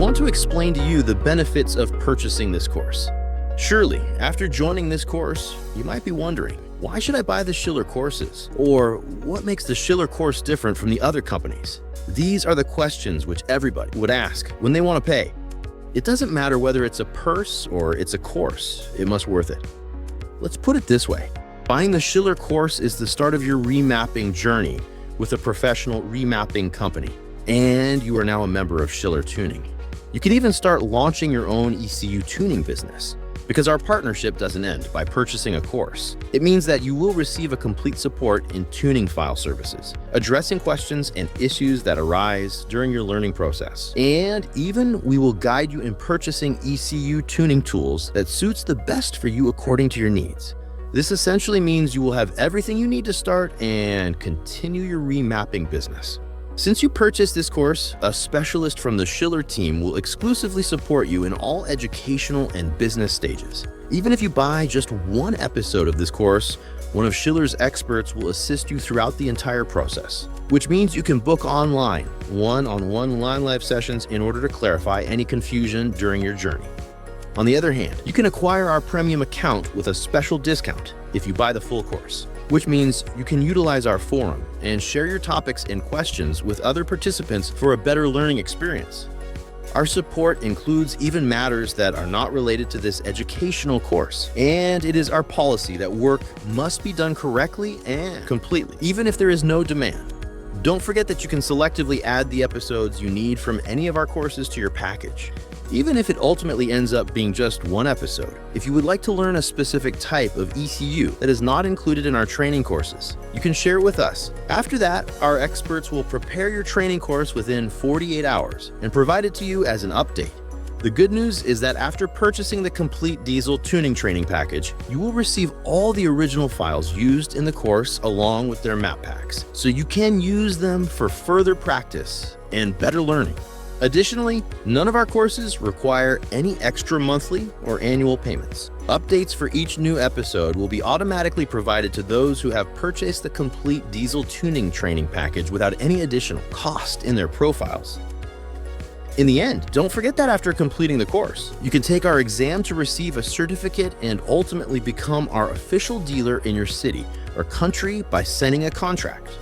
want to explain to you the benefits of purchasing this course. Surely, after joining this course, you might be wondering, why should I buy the Schiller courses? Or what makes the Schiller course different from the other companies? These are the questions which everybody would ask when they want to pay. It doesn't matter whether it's a purse or it's a course, it must be worth it. Let's put it this way. Buying the Schiller course is the start of your remapping journey with a professional remapping company, and you are now a member of Schiller Tuning. You can even start launching your own ECU tuning business, because our partnership doesn't end by purchasing a course. It means that you will receive a complete support in tuning file services, addressing questions and issues that arise during your learning process. And even we will guide you in purchasing ECU tuning tools that suits the best for you according to your needs. This essentially means you will have everything you need to start and continue your remapping business. Since you purchased this course, a specialist from the Schiller team will exclusively support you in all educational and business stages. Even if you buy just one episode of this course, one of Schiller's experts will assist you throughout the entire process, which means you can book online, one-on-one live sessions in order to clarify any confusion during your journey. On the other hand, you can acquire our premium account with a special discount if you buy the full course, which means you can utilize our forum and share your topics and questions with other participants for a better learning experience. Our support includes even matters that are not related to this educational course, and it is our policy that work must be done correctly and completely, even if there is no demand. Don't forget that you can selectively add the episodes you need from any of our courses to your package, even if it ultimately ends up being just one episode. If you would like to learn a specific type of ECU that is not included in our training courses, you can share it with us. After that, our experts will prepare your training course within 48 hours and provide it to you as an update. The good news is that after purchasing the complete Diesel tuning training package, you will receive all the original files used in the course along with their map packs, so you can use them for further practice and better learning. Additionally, none of our courses require any extra monthly or annual payments. Updates for each new episode will be automatically provided to those who have purchased the complete Diesel tuning training package without any additional cost in their profiles. In the end, don't forget that after completing the course, you can take our exam to receive a certificate and ultimately become our official dealer in your city or country by signing a contract.